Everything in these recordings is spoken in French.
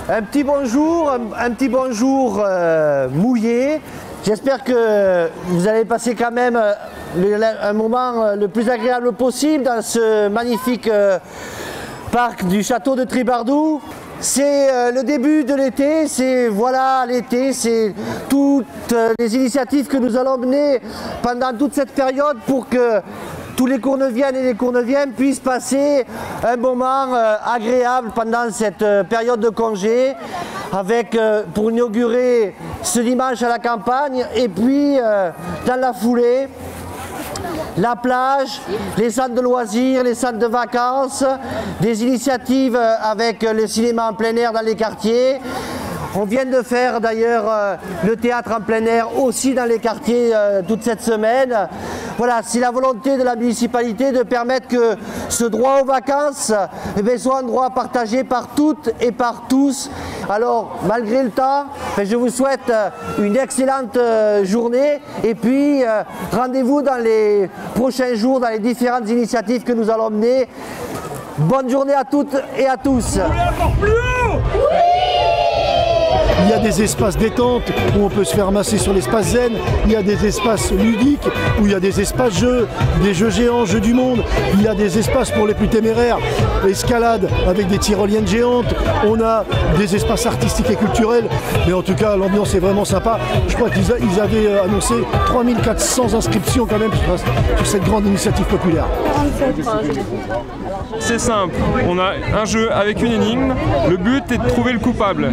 un petit bonjour mouillé. J'espère que vous allez passer quand même un moment le plus agréable possible dans ce magnifique parc du château de Tribardou. C'est le début de l'été, c'est l'été, c'est toutes les initiatives que nous allons mener pendant toute cette période pour que tous les Courneviennes et les Courneviens puissent passer un moment agréable pendant cette période de congé, avec pour inaugurer ce dimanche à la campagne, et puis dans la foulée, la plage, les centres de loisirs, les centres de vacances, des initiatives avec le cinéma en plein air dans les quartiers. On vient de faire d'ailleurs le théâtre en plein air aussi dans les quartiers toute cette semaine. Voilà, c'est la volonté de la municipalité de permettre que ce droit aux vacances soit un droit partagé par toutes et par tous. Alors, malgré le temps, je vous souhaite une excellente journée et puis rendez-vous dans les prochains jours dans les différentes initiatives que nous allons mener. Bonne journée à toutes et à tous. Vous voulez encore plus haut ? Il y a des espaces détente où on peut se faire masser sur l'espace zen. Il y a des espaces ludiques où il y a des espaces jeux, des jeux géants, jeux du monde. Il y a des espaces pour les plus téméraires, escalade avec des tyroliennes géantes. On a des espaces artistiques et culturels. Mais en tout cas, l'ambiance est vraiment sympa. Je crois qu'ils avaient annoncé 3400 inscriptions quand même sur cette grande initiative populaire. C'est simple, on a un jeu avec une énigme. Le but est de trouver le coupable.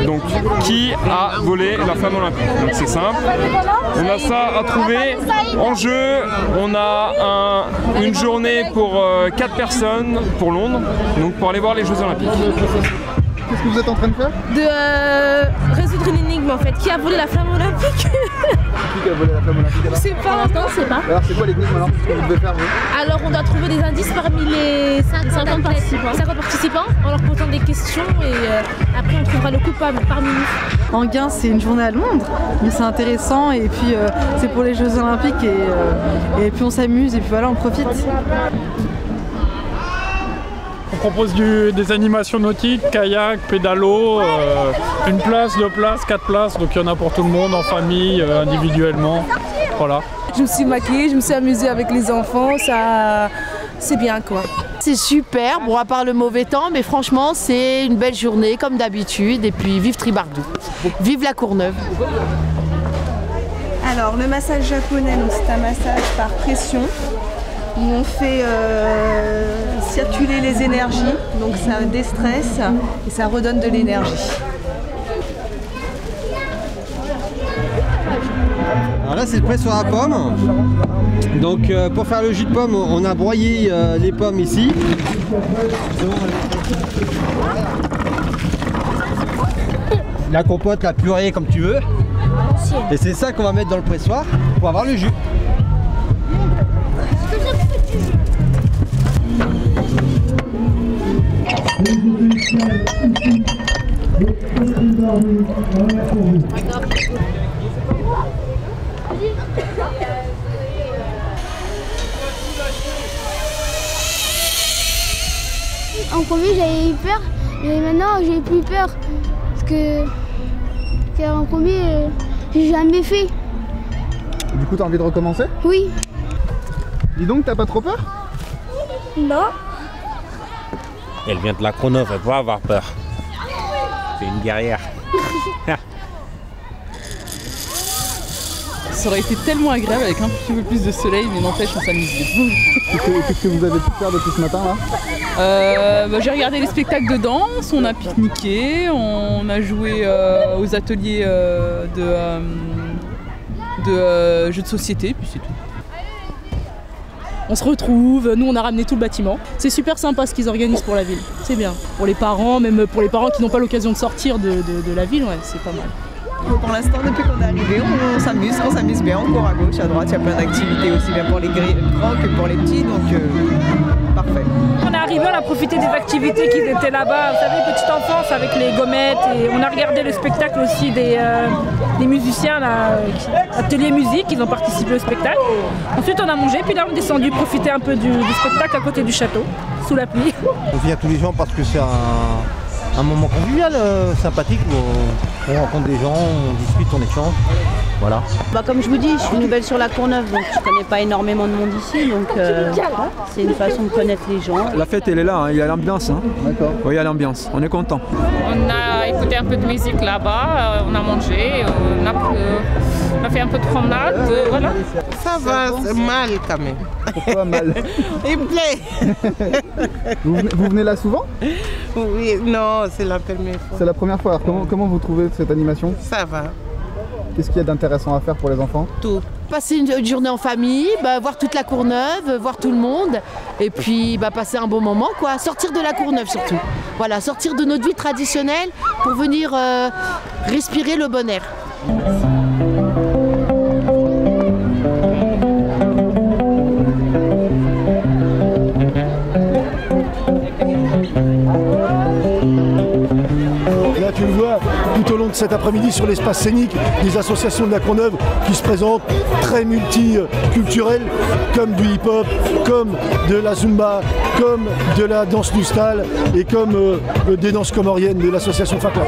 Donc, qui a volé la flamme olympique. Donc c'est simple. On a ça à trouver. En jeu, on a une journée pour 4 personnes pour Londres, donc pour aller voir les Jeux Olympiques. Qu'est-ce que vous êtes en train de faire? De résoudre une énigme en fait. Qui a volé la flamme olympique? Qui a volé la flamme olympique? Je sais pas, non, je sais pas. Alors c'est quoi l'énigme alors? Qu'est-ce que vous devez faire vous? Alors on doit trouver des indices parmi les 50 participants en leur posant des questions et après on trouvera le coupable parmi nous. Enghien, c'est une journée à Londres, mais c'est intéressant et puis c'est pour les Jeux Olympiques et puis on s'amuse et puis voilà, on profite. On propose des animations nautiques, kayak, pédalo, une place, 2 places, 4 places, donc il y en a pour tout le monde, en famille, individuellement, voilà. Je me suis maquillée, je me suis amusée avec les enfants, ça, c'est bien quoi. C'est super, bon à part le mauvais temps, mais franchement c'est une belle journée comme d'habitude et puis vive Tribardou, vive la Courneuve. Alors le massage japonais, c'est un massage par pression. Où on fait circuler les énergies, donc ça déstresse et ça redonne de l'énergie. Alors là c'est le pressoir à pommes. Donc pour faire le jus de pomme, on a broyé les pommes ici. La compote, la purée comme tu veux. Et c'est ça qu'on va mettre dans le pressoir pour avoir le jus. En premier j'avais eu peur, mais maintenant j'ai plus peur parce que en premier j'ai jamais fait. Du coup t'as envie de recommencer? Oui. Dis donc, t'as pas trop peur? Non. Elle vient de la Courneuve, elle va avoir peur. C'est une guerrière. Ça aurait été tellement agréable avec un petit peu plus de soleil, mais n'empêche, on s'amuse bien. Qu'est-ce que vous avez pu faire depuis ce matin là? J'ai regardé les spectacles de danse, on a pique-niqué, on a joué aux ateliers de jeux de société, puis c'est tout. On se retrouve, nous on a ramené tout le bâtiment. C'est super sympa ce qu'ils organisent pour la ville, c'est bien. Pour les parents, même pour les parents qui n'ont pas l'occasion de sortir de la ville, ouais, c'est pas mal. Pour l'instant, depuis qu'on est arrivé, on s'amuse bien, on court à gauche, à droite, il y a plein d'activités aussi bien pour les grands que pour les petits, donc parfait. On est arrivé, on a profité des activités qui étaient là-bas, vous savez, petite enfance avec les gommettes, et on a regardé le spectacle aussi des musiciens, là, atelier musique, ils ont participé au spectacle. Ensuite on a mangé, puis là on est descendu profiter un peu du spectacle à côté du château, sous la pluie. On vient tous les gens parce que c'est un moment convivial, sympathique, où on rencontre des gens, on discute, on échange. Voilà. Comme je vous dis, je suis nouvelle sur la Courneuve, donc je connais pas énormément de monde ici, donc c'est une façon de connaître les gens. La fête elle est là, hein, il y a l'ambiance. Hein. D'accord. Oui, il y a l'ambiance, on est content. On a écouté un peu de musique là-bas, on a mangé, on a fait un peu de promenade, voilà. Ça va, c'est mal quand même. Pourquoi mal? Il plaît. Vous venez là souvent? Oui, non, c'est la première fois. C'est la première fois, alors comment vous trouvez cette animation? Ça va. Qu'est-ce qu'il y a d'intéressant à faire pour les enfants? Tout. Passer une journée en famille, voir toute la Courneuve, voir tout le monde, et puis passer un bon moment, quoi. Sortir de la Courneuve surtout. Voilà, sortir de notre vie traditionnelle pour venir respirer le bon air. Là, tu le vois tout au long de cet après-midi sur l'espace scénique, des associations de la Courneuve qui se présentent très multiculturelles, comme du hip-hop, comme de la zumba, comme de la danse nustale et comme des danses comoriennes de l'association FACLAT.